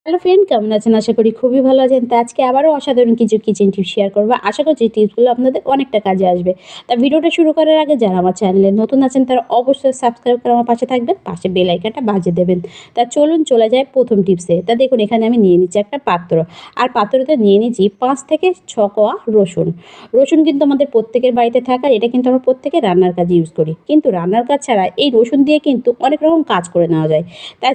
Hello friend, কেমন আছেন? আশা করি খুবই ভালো আছেন। তো আজকে আবারও অসাধারণ কিছু কিচেন টিপস শেয়ার করব। আশা করছি টিপসগুলো আপনাদের অনেকটা কাজে আসবে। তা ভিডিওটা শুরু করার আগে যারা আমার চ্যানেলে নতুন আছেন তারা অবশ্যই সাবস্ক্রাইব করে আমার পাশে থাকবেন, পাশে বেল আইকনটা বাজিয়ে দেবেন। তা চলুন চলে যায় প্রথম টিপসে। তা দেখুন, এখানে আমি নিয়ে নিচ্ছি একটা পাত্র, আর পাত্রতে নিয়ে নিচ্ছি 5 থেকে 6 কোয়া রসুন। রসুন কিন্তু আমাদের প্রত্যেকের বাড়িতে থাকে, আর এটা কিন্তু আমরা প্রত্যেকে রান্নার কাজে ইউজ করি। কিন্তু রান্নার কাজ ছাড়া এই রসুন দিয়ে কিন্তু অনেক রকম কাজ করে নেওয়া যায়। তা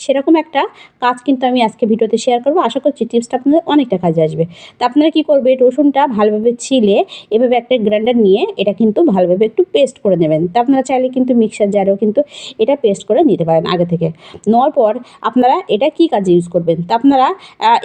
সেরকম একটা কাজ কিন্তু আমি আজকে ভিডিওতে শেয়ার করব। আশা করছি টিপসটা আপনাদের অনেকটা কাজে আসবে। তো আপনারা কী করবে, রসুনটা ভালোভাবে ছিলে এভাবে একটা গ্রাইন্ডার নিয়ে এটা কিন্তু ভালোভাবে একটু পেস্ট করে নেবেন। তা আপনারা চাইলে কিন্তু মিক্সার জারেও কিন্তু এটা পেস্ট করে নিতে পারেন আগে থেকে। নেওয়ার পর আপনারা এটা কী কাজে ইউজ করবেন, তা আপনারা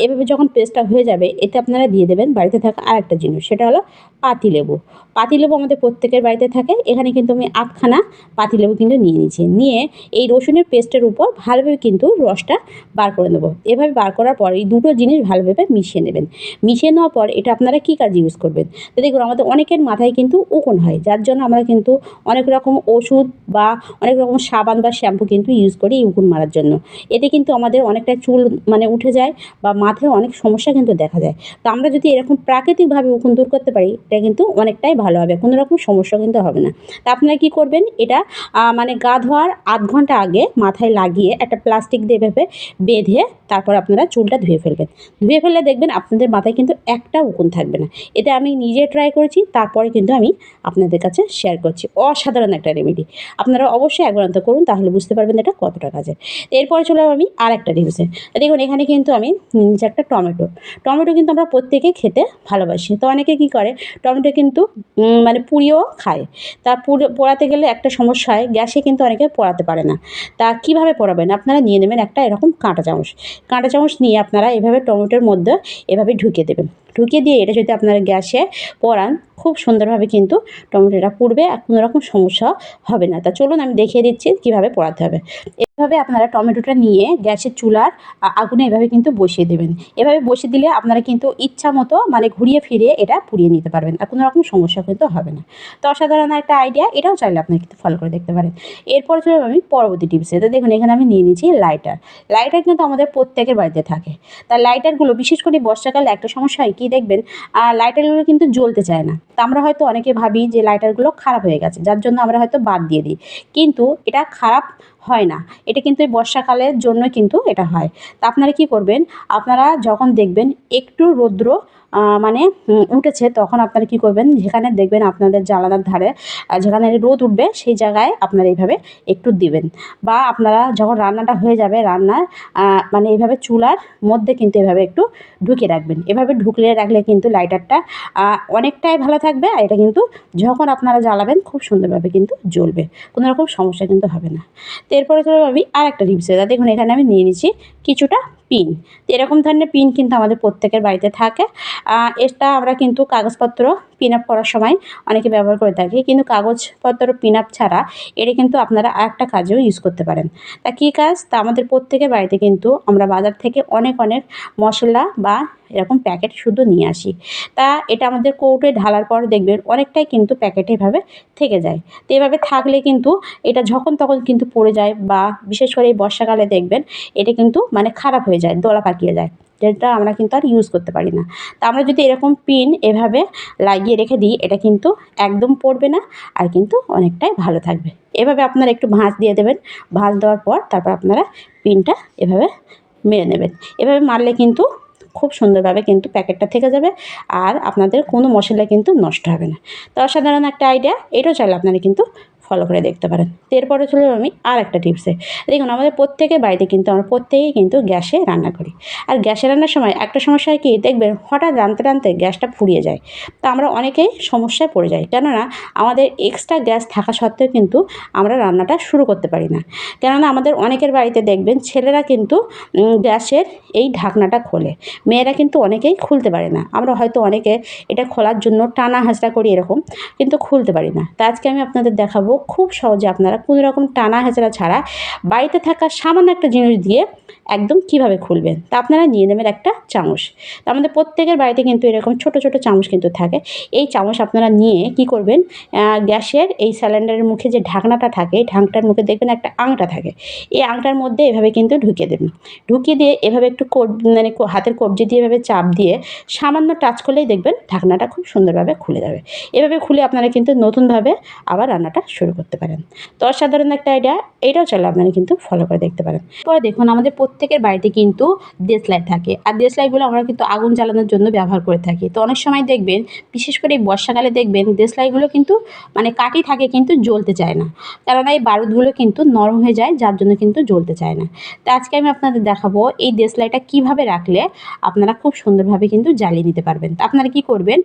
এভাবে যখন পেস্টটা হয়ে যাবে, এতে আপনারা দিয়ে দেবেন বাড়িতে থাকা আরেকটা জিনিস, সেটা হলো পাতিলেবু। পাতিলেবু আমাদের প্রত্যেকের বাড়িতে থাকে। এখানে কিন্তু আমি 8খানা পাতিলেবু কিন্তু নিয়ে নিয়েছি। নিয়ে এই রসুনের পেস্টের উপর ভালোভাবে কিন্তু রসটা বার করে নেব। এভাবে বার করার পর এই দুটো জিনিস ভালোভাবে মিশিয়ে নেবেন। মিশিয়ে নেওয়ার পর এটা আপনারা কী কাজে ইউজ করবেন। তো দেখুন, আমাদের অনেকের মাথায় কিন্তু উকুন হয়, যার জন্য আমরা কিন্তু অনেক রকম ওষুধ বা অনেক রকম সাবান বা শ্যাম্পু কিন্তু ইউজ করি এই উকুন মারার জন্য। এতে কিন্তু আমাদের অনেকটা চুল উঠে যায় বা মাথায় অনেক সমস্যা কিন্তু দেখা যায়। তো আমরা যদি এরকম প্রাকৃতিকভাবে উকুন দূর করতে পারি, এটা কিন্তু অনেকটাই ভালো হবে, কোনো রকম সমস্যা কিন্তু হবে না। তা আপনারা কী করবেন, এটা গা ধোয়ার আধ ঘন্টা আগে মাথায় লাগিয়ে একটা প্লাস্টিক দিয়ে এভাবে বেঁধে তারপর আপনারা চুলটা ধুয়ে ফেলবেন। ধুয়ে ফেললে দেখবেন আপনাদের মাথায় কিন্তু একটা উকুন থাকবে না। এটা আমি নিজে ট্রাই করেছি, তারপরে কিন্তু আমি আপনাদের কাছে শেয়ার করছি। অসাধারণ একটা রেমেডি, আপনারা অবশ্যই একবার অন্তত করুন, তাহলে বুঝতে পারবেন এটা কতটা কাজের। এরপরে চলে আমি আর একটা টিপসে। দেখুন, এখানে কিন্তু আমি নিচে একটা টমেটো। টমেটো কিন্তু আমরা প্রত্যেকেই খেতে ভালোবাসি। তো অনেকে কী করে, টমেটো কিন্তু পুড়িয়েও খায়। তা পোড়াতে গেলে একটা সমস্যা হয়, গ্যাসে কিন্তু অনেকে পোড়াতে পারে না। তা কীভাবে পোড়াবেন, আপনারা নিয়ে নেবেন একটা এরকম কাঁটা চামচ। কাঁটা চামচ নিয়ে আপনারা এভাবে টমেটোর মধ্যে এভাবে ঢুকিয়ে দেবেন। ঢুকিয়ে দিয়ে এটা যদি আপনারা গ্যাসে পোড়ান, খুব সুন্দরভাবে কিন্তু টমেটোটা পুড়বে, আর কোনো রকম সমস্যা হবে না। তা চলুন আমি দেখিয়ে দিচ্ছি কীভাবে পোড়াতে হবে। এভাবে আপনারা টমেটোটা নিয়ে গ্যাসের চুলার আগুনে এভাবে কিন্তু বসিয়ে দেবেন। এভাবে বসিয়ে দিলে আপনারা কিন্তু ইচ্ছা মতো ঘুরিয়ে ফিরিয়ে এটা পুড়িয়ে নিতে পারবেন, আর কোনো রকম সমস্যা কিন্তু হবে না। তো অসাধারণ একটা আইডিয়া, এটাও চাইলে আপনারা কিন্তু ফলো করে দেখতে পারেন। এরপর চলে আমি পরবর্তী টিপসে। তো দেখুন, এখানে আমি নিয়ে নিয়েছি লাইটার। লাইটার কিন্তু আমাদের প্রত্যেকের বাড়িতে থাকে। তা লাইটারগুলো বিশেষ করে বর্ষাকালে একটা সমস্যা হয় কি দেখবেন, লাইটারগুলো কিন্তু জ্বলতে চায় না। তা আমরা হয়তো অনেকে ভাবি যে লাইটারগুলো খারাপ হয়ে গেছে, যার জন্য আমরা হয়তো বাদ দিয়ে দিই। কিন্তু এটা খারাপ হয় না, এটা কিন্তু এই বর্ষাকালের জন্য কিন্তু এটা হয়। তা আপনারা কী করবেন, আপনারা যখন দেখবেন একটু রৌদ্র উঠেছে, তখন আপনারা কী করবেন, যেখানে দেখবেন আপনাদের জানালার ধারে যেখানে রোদ উঠবে সেই জায়গায় আপনারা এইভাবে একটু দিবেন। বা আপনারা যখন রান্নাটা হয়ে যাবে, রান্নার এইভাবে চুলার মধ্যে কিন্তু এভাবে একটু ঢুকিয়ে রাখবেন। এভাবে ঢুকিয়ে রাখলে কিন্তু লাইটারটা অনেকটাই ভালো থাকবে, আর এটা কিন্তু যখন আপনারা জ্বালাবেন খুব সুন্দরভাবে কিন্তু জ্বলবে, কোনো রকম সমস্যা কিন্তু হবে না। তো এরপরে চলে আমি আর একটা টিপসে। দেখুন, এখানে আমি নিয়ে নিচ্ছি কিছুটা পিন। তো এরকম ধরনের পিন কিন্তু আমাদের প্রত্যেকের বাড়িতে থাকে। এটা আমরা কিন্তু কাগজপত্র পিন আপ করার সময় অনেকে ব্যবহার করে থাকি, কিন্তু কাগজপত্র পিন আপ ছাড়া এটা কিন্তু আপনারা আরেকটা কাজেও ইউজ করতে পারেন। তা কী কাজ, তা আমাদের প্রত্যেকের বাড়িতে কিন্তু আমরা বাজার থেকে অনেক মশলা বা এরকম প্যাকেট শুধু নিয়ে আসি। তা এটা আমাদের কৌটোয় ঢালার পর দেখবেন অনেকটাই কিন্তু প্যাকেটে এভাবে থেকে যায়। তো এভাবে থাকলে কিন্তু এটা যখন তখন কিন্তু পড়ে যায়, বা বিশেষ করে এই বর্ষাকালে দেখবেন এটা কিন্তু খারাপ হয়ে যায়, দলা পাকিয়ে যায়, যেটা আমরা কিন্তু আর ইউজ করতে পারি না। তা আমরা যদি এরকম পিন এভাবে লাগিয়ে রেখে দিই, এটা কিন্তু একদম পড়বে না, আর কিন্তু অনেকটাই ভালো থাকবে। এভাবে আপনারা একটু ভাঁজ দিয়ে দেবেন। ভাঁজ দেওয়ার পর তারপর আপনারা পিনটা এভাবে মেরে নেবেন। এভাবে মারলে কিন্তু খুব সুন্দরভাবে কিন্তু প্যাকেটটা থেকে যাবে, আর আপনাদের কোনো মশলা কিন্তু নষ্ট হবে না। তো অসাধারণ একটা আইডিয়া, এটাও চাইলে আপনারা কিন্তু ফলো করে দেখতে পারেন। তো এরপরে চলে আমি আর একটা টিপসে। দেখুন, আমাদের প্রত্যেকের বাড়িতে কিন্তু আমরা প্রত্যেকেই কিন্তু গ্যাসে রান্না করি। আর গ্যাসে রান্নার সময় একটা সমস্যা হয় কি দেখবেন, হঠাৎ রাঁধতে রাঁধতে গ্যাসটা ফুরিয়ে যায়। তো আমরা অনেকেই সমস্যায় পড়ে যাই, কেননা আমাদের এক্সট্রা গ্যাস থাকা সত্ত্বেও কিন্তু আমরা রান্নাটা শুরু করতে পারি না। কেননা আমাদের অনেকের বাড়িতে দেখবেন ছেলেরা কিন্তু গ্যাসের এই ঢাকনাটা খোলে, মেয়েরা কিন্তু অনেকেই খুলতে পারে না। আমরা হয়তো অনেকে এটা খোলার জন্য টানা হাঁচড়া করি এরকম, কিন্তু খুলতে পারি না। তা আজকে আমি আপনাদের দেখাবো খুব সহজে আপনারা কোনো রকম টানা হেঁচড়া ছাড়া বাড়িতে থাকা সামান্য একটা জিনিস দিয়ে একদম কিভাবে খুলবেন। তা আপনারা নিয়ে নেবেন একটা চামচ। তো আমাদের প্রত্যেকের বাড়িতে কিন্তু এরকম ছোট ছোট চামচ কিন্তু থাকে। এই চামচ আপনারা নিয়ে কি করবেন, গ্যাসের এই সিলিন্ডারের মুখে যে ঢাকনাটা থাকে, এই ঢাকনার মুখে দেখবেন একটা আংটা থাকে। এই আংটার মধ্যে এভাবে কিন্তু ঢুকিয়ে দেবেন। ঢুকিয়ে দিয়ে এভাবে একটু মানে হাতের কবজি দিয়ে এভাবে চাপ দিয়ে সামান্য টাচ করলেই দেখবেন ঢাকনাটা খুব সুন্দরভাবে খুলে যাবে। এভাবে খুলে আপনারা কিন্তু নতুনভাবে আবার রান্নাটা শুরু করতে পারেন। তো অসাধারণ একটা আইডিয়া, এইটাও চাইলে আপনারা কিন্তু ফলো করে দেখতে পারেন। পরে দেখুন আমাদের প্রত্যেকের বাড়িতে কিন্তু দেশলাই থাকে, আর দেশলাইগুলো আমরা কিন্তু আগুন জ্বালানোর জন্য ব্যবহার করে থাকি। তো অনেক সময় দেখবেন, বিশেষ করে এই বর্ষাকালে দেখবেন দেশলাইগুলো কিন্তু মানে কাঠি থাকে কিন্তু জ্বলতে চায় না, কেননা এই বারুদগুলো কিন্তু নরম হয়ে যায়, যার জন্য কিন্তু জ্বলতে চায় না। তো আজকে আমি আপনাদের দেখাবো এই দেশলাইটা কিভাবে রাখলে আপনারা খুব সুন্দরভাবে কিন্তু জ্বালিয়ে নিতে পারবেন। তো আপনারা কি করবেন,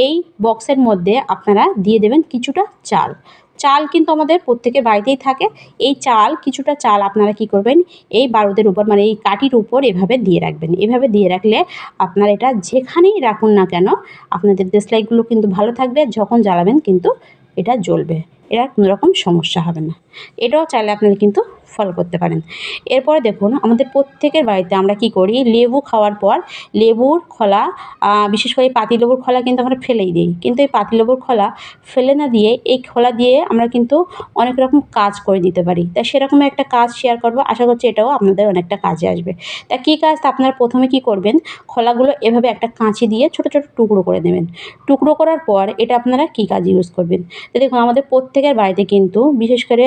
এই বক্সের মধ্যে আপনারা দিয়ে দেবেন কিছুটা চাল। চাল কিন্তু আমাদের প্রত্যেকের বাড়িতেই থাকে। এই চাল, কিছুটা চাল আপনারা কি করবেন, এই বারুদের উপর মানে এই কাঠির উপর এভাবে দিয়ে রাখবেন। এভাবে দিয়ে রাখলে আপনারা এটা যেখানেই রাখুন না কেন আপনাদের দেশলাইগুলো কিন্তু ভালো থাকবে, যখন জ্বালাবেন কিন্তু এটা জ্বলবে, এর কোনো রকম সমস্যা হবে না। এটাও চাইলে আপনারা কিন্তু ফলো করতে পারেন। এরপরে দেখুন আমাদের প্রত্যেকের বাড়িতে আমরা কি করি, লেবু খাওয়ার পর লেবুর খোলা, বিশেষ করে পাতিলেবুর খোলা কিন্তু আমরা ফেলেই দিই। কিন্তু এই পাতিলেবুর খোলা ফেলে না দিয়ে এই খোলা দিয়ে আমরা কিন্তু অনেক রকম কাজ করে দিতে পারি। তা সেরকম একটা কাজ শেয়ার করব, আশা করছি এটাও আপনাদের অনেকটা কাজে আসবে। তা কী কাজ, তা আপনারা প্রথমে কি করবেন, খোলাগুলো এভাবে একটা কাঁচি দিয়ে ছোট ছোট টুকরো করে নেবেন। টুকরো করার পর এটা আপনারা কী কাজে ইউজ করবেন। তো দেখুন আমাদের প্রত্যেকের বাড়িতে কিন্তু বিশেষ করে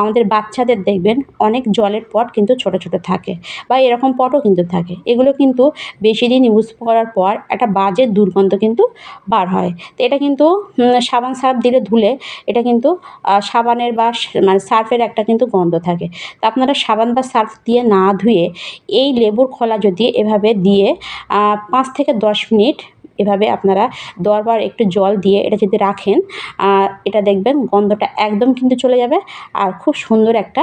আমাদের বাচ্চাদের দেখবেন অনেক জলের পট কিন্তু ছোট ছোট থাকে, বা এরকম পটও কিন্তু থাকে। এগুলো কিন্তু বেশি দিন ইউজ করার পর একটা বাজে দুর্গন্ধ কিন্তু বার হয়। তো এটা কিন্তু সাবান সার্ফ দিলে ধুলে এটা কিন্তু সাবানের বা মানে সার্ফের একটা কিন্তু গন্ধ থাকে। তো আপনারা সাবান বা সার্ফ দিয়ে না ধুয়ে এই লেবুর খোলা যদি এভাবে দিয়ে 5 থেকে 10 মিনিট এভাবে আপনারা দেওয়ার পর একটু জল দিয়ে এটা যদি রাখেন, এটা দেখবেন গন্ধটা একদম কিন্তু চলে যাবে, আর খুব সুন্দর একটা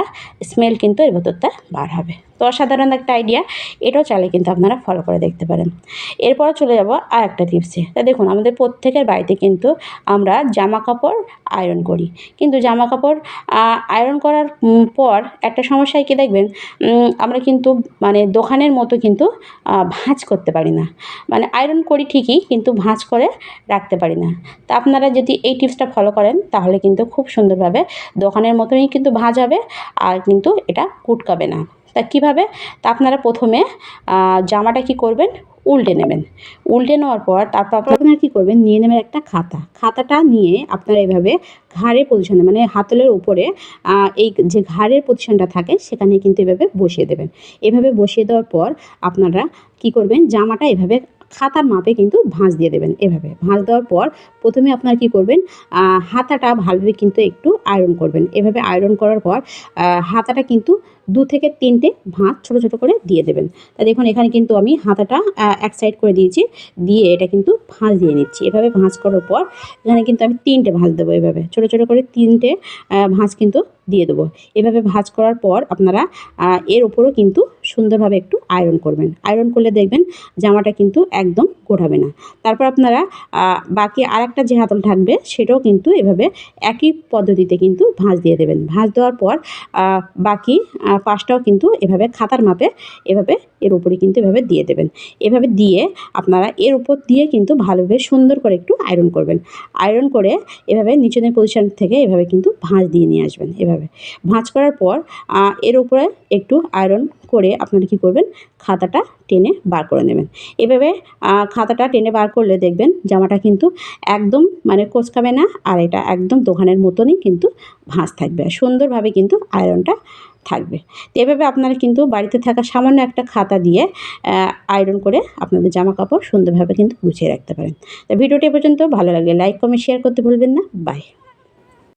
স্মেল কিন্তু এর ভেতরটা বার হবে। তো অসাধারণ একটা আইডিয়া, এটাও চাইলে কিন্তু আপনারা ফলো করে দেখতে পারেন। এরপর চলে যাব আর একটা টিপসে। তা দেখুন আমাদের প্রত্যেকের বাড়িতে কিন্তু আমরা জামা কাপড় আয়রন করি, কিন্তু জামা কাপড় আয়রন করার পর একটা সমস্যায় কি দেখবেন, আমরা কিন্তু মানে দোকানের মতো কিন্তু ভাঁজ করতে পারি না। মানে আয়রন করি ঠিকই, কিন্তু ভাঁজ করে রাখতে পারি না। তা আপনারা যদি এই টিপসটা ফলো করেন তাহলে কিন্তু খুব সুন্দরভাবে দোকানের মতনই কিন্তু ভাঁজ হবে, আর কিন্তু এটা কুটকাবে না। তা কীভাবে, তা আপনারা প্রথমে জামাটা কি করবেন, উল্টে নেবেন। উল্টে নেওয়ার পর তারপর আপনারা কী করবেন, নিয়ে নেবেন একটা খাতা। খাতাটা নিয়ে আপনারা এভাবে ঘাড়ের পজিশনে মানে হাতলের উপরে এই যে ঘাড়ের পজিশনটা থাকে সেখানে কিন্তু এভাবে বসিয়ে দেবেন। এভাবে বসিয়ে দেওয়ার পর আপনারা কি করবেন, জামাটা এভাবে খাতার মাপে কিন্তু ভাঁজ দিয়ে দেবেন। এভাবে ভাঁজ দেওয়ার পর প্রথমে আপনারা কী করবেন, হাতাটা ভালোভাবে কিন্তু একটু আয়রন করবেন। এভাবে আয়রন করার পর হাতাটা কিন্তু 2 থেকে 3টে ভাঁজ ছোটো ছোটো করে দিয়ে দেবেন। তা দেখুন এখানে কিন্তু আমি হাতাটা এক সাইড করে দিয়েছি, দিয়ে এটা কিন্তু ভাঁজ দিয়ে নিচ্ছি। এভাবে ভাঁজ করার পর এখানে কিন্তু আমি 3টে ভাঁজ দেবো, এভাবে ছোটো ছোটো করে 3টে ভাঁজ কিন্তু দিয়ে দেবো। এভাবে ভাঁজ করার পর আপনারা এর উপরেও কিন্তু সুন্দরভাবে একটু আয়রন করবেন। আয়রন করলে দেখবেন জামাটা কিন্তু একদম গোটাবে না। তারপর আপনারা বাকি আরেকটা যে হাতল থাকবে সেটাও কিন্তু এভাবে একই পদ্ধতিতে কিন্তু ভাঁজ দিয়ে দেবেন। ভাঁজ দেওয়ার পর বাকি পাশটাও কিন্তু এভাবে খাতার মাপে এভাবে এর উপরে কিন্তু এভাবে দিয়ে দেবেন। এভাবে দিয়ে আপনারা এর উপর দিয়ে কিন্তু ভালোভাবে সুন্দর করে একটু আয়রন করবেন। আয়রন করে এভাবে নিচের পজিশন থেকে এভাবে কিন্তু ভাঁজ দিয়ে নিয়ে আসবেন। এভাবে ভাঁজ করার পর এর উপরে একটু আয়রন করে আপনারা কী করবেন, খাতাটা টেনে বার করে নেবেন। এভাবে খাতাটা টেনে বার করলে দেখবেন জামাটা কিন্তু একদম মানে কোঁচকাবে না, আর এটা একদম দোকানের মতনই কিন্তু ভাঁজ থাকবে, আর সুন্দরভাবে কিন্তু আয়রনটা থাকবে। তো এভাবে আপনারা কিন্তু বাড়িতে থাকা সামান্য একটা খাতা দিয়ে আয়রন করে আপনাদের জামা কাপড় সুন্দরভাবে কিন্তু গুছিয়ে রাখতে পারেন। তো ভিডিওটি পর্যন্ত ভালো লাগলে লাইক কমেন্ট শেয়ার করতে ভুলবেন না। বাই।